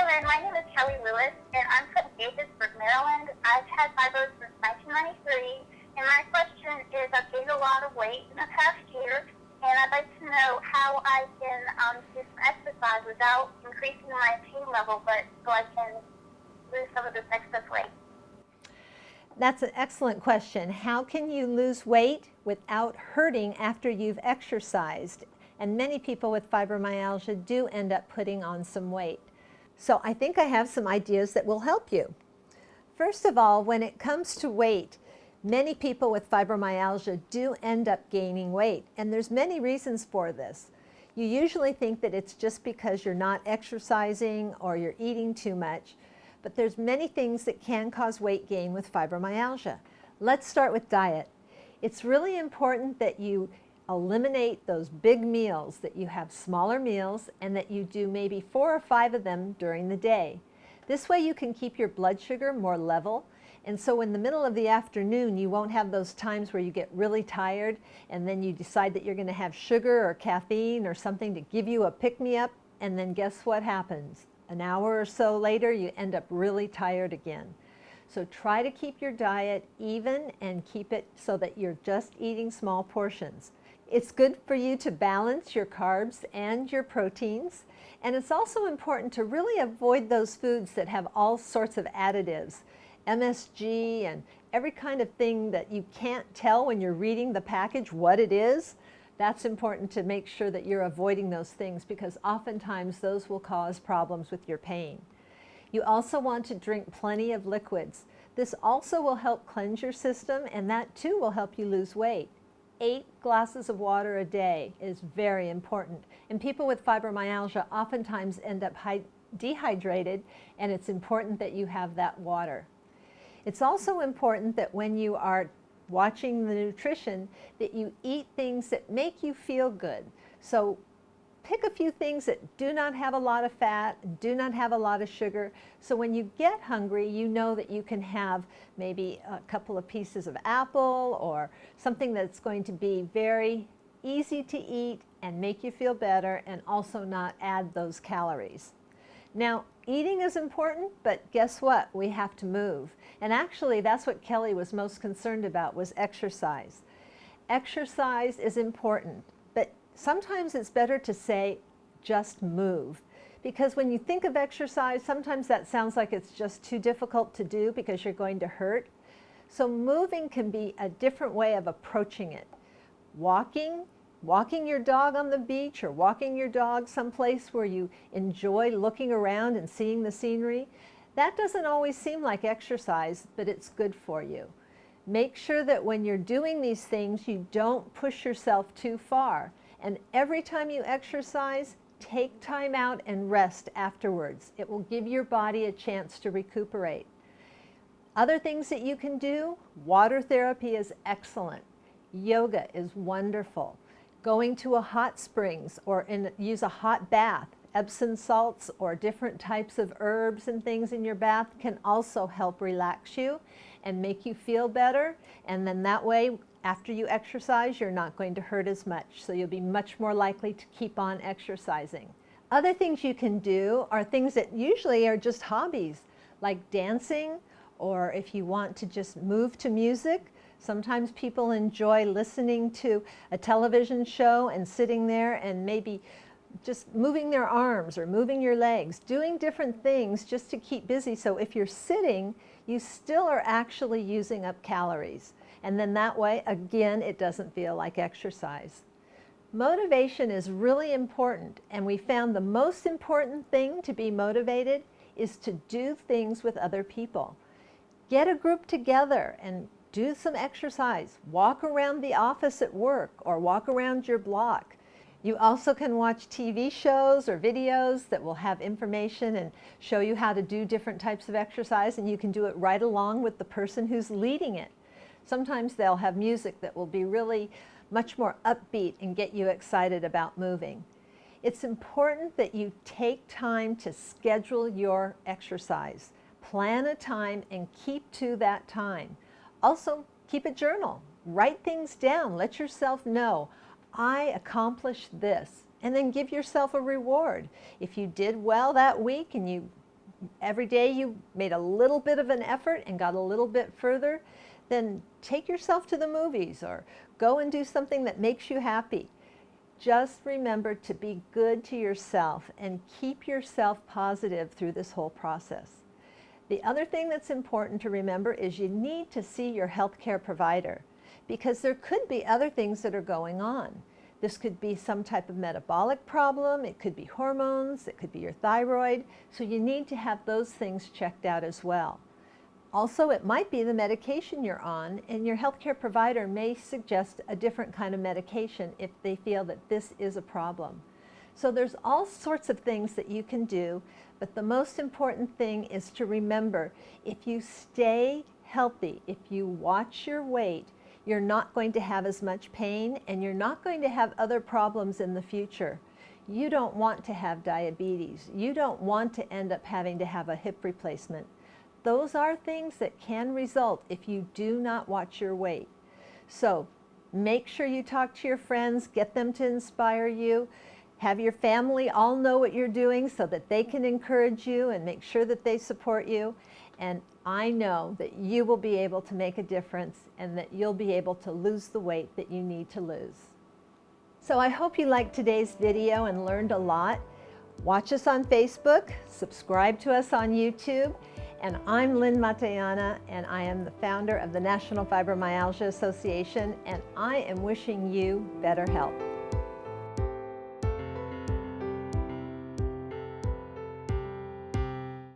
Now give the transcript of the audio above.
Lynn. My name is Kelly Lewis, and I'm from Gaithersburg, Maryland. I've had fibro since 1993, and my question is I've gained a lot of weight in the past year, and I'd like to know how I can do some exercise without increasing my pain level, but so I can lose some of this excess weight. That's an excellent question. How can you lose weight without hurting after you've exercised? And many people with fibromyalgia do end up putting on some weight. So I think I have some ideas that will help you. First of all, when it comes to weight, many people with fibromyalgia do end up gaining weight, and there's many reasons for this. You usually think that it's just because you're not exercising or you're eating too much, but there's many things that can cause weight gain with fibromyalgia. Let's start with diet. It's really important that you eliminate those big meals, that you have smaller meals, and that you do maybe 4 or 5 of them during the day. This way you can keep your blood sugar more level, and so in the middle of the afternoon you won't have those times where you get really tired and then you decide that you're going to have sugar or caffeine or something to give you a pick-me-up, and then guess what happens? An hour or so later you end up really tired again. So try to keep your diet even and keep it so that you're just eating small portions. It's good for you to balance your carbs and your proteins, and it's also important to really avoid those foods that have all sorts of additives, MSG and every kind of thing that you can't tell when you're reading the package what it is. That's important to make sure that you're avoiding those things, because oftentimes those will cause problems with your pain. You also want to drink plenty of liquids. This also will help cleanse your system, and that too will help you lose weight. 8 glasses of water a day is very important. And people with fibromyalgia oftentimes end up dehydrated, and it's important that you have that water. It's also important that when you are watching the nutrition, that you eat things that make you feel good. So pick a few things that do not have a lot of fat, do not have a lot of sugar, so when you get hungry, you know that you can have maybe a couple of pieces of apple or something that's going to be very easy to eat and make you feel better, and also not add those calories. Now, eating is important, but guess what? We have to move. And actually, that's what Kelly was most concerned about, was exercise. Exercise is important, but sometimes it's better to say, just move. Because when you think of exercise, sometimes that sounds like it's just too difficult to do because you're going to hurt. So moving can be a different way of approaching it. Walking your dog on the beach, or walking your dog someplace where you enjoy looking around and seeing the scenery, that doesn't always seem like exercise, but it's good for you. Make sure that when you're doing these things, you don't push yourself too far. And every time you exercise, take time out and rest afterwards. It will give your body a chance to recuperate. Other things that you can do, water therapy is excellent. Yoga is wonderful. Going to a hot springs or use a hot bath, Epsom salts or different types of herbs and things in your bath can also help relax you and make you feel better. And then that way, after you exercise, you're not going to hurt as much. So you'll be much more likely to keep on exercising. Other things you can do are things that usually are just hobbies, like dancing, or if you want to just move to music. Sometimes people enjoy listening to a television show and sitting there and maybe just moving their arms or moving your legs, doing different things just to keep busy. So if you're sitting, you still are actually using up calories. And then that way, again, it doesn't feel like exercise. Motivation is really important, and we found the most important thing to be motivated is to do things with other people. Get a group together and do some exercise. Walk around the office at work or walk around your block. You also can watch TV shows or videos that will have information and show you how to do different types of exercise, and you can do it right along with the person who's leading it. Sometimes they'll have music that will be really much more upbeat and get you excited about moving. It's important that you take time to schedule your exercise. Plan a time and keep to that time. Also, keep a journal. Write things down. Let yourself know, I accomplished this. And then give yourself a reward. If you did well that week and you every day you made a little bit of an effort and got a little bit further, then take yourself to the movies or go and do something that makes you happy. Just remember to be good to yourself and keep yourself positive through this whole process. The other thing that's important to remember is you need to see your healthcare provider, because there could be other things that are going on. This could be some type of metabolic problem, it could be hormones, it could be your thyroid, so you need to have those things checked out as well. Also, it might be the medication you're on, and your healthcare provider may suggest a different kind of medication if they feel that this is a problem. So there's all sorts of things that you can do, but the most important thing is to remember, if you stay healthy, if you watch your weight, you're not going to have as much pain and you're not going to have other problems in the future. You don't want to have diabetes. You don't want to end up having to have a hip replacement. Those are things that can result if you do not watch your weight. So make sure you talk to your friends, get them to inspire you, have your family all know what you're doing so that they can encourage you and make sure that they support you. And I know that you will be able to make a difference and that you'll be able to lose the weight that you need to lose. So I hope you liked today's video and learned a lot. Watch us on Facebook, subscribe to us on YouTube, and I'm Lynne Matallana, and I am the founder of the National Fibromyalgia Association, and I am wishing you better health.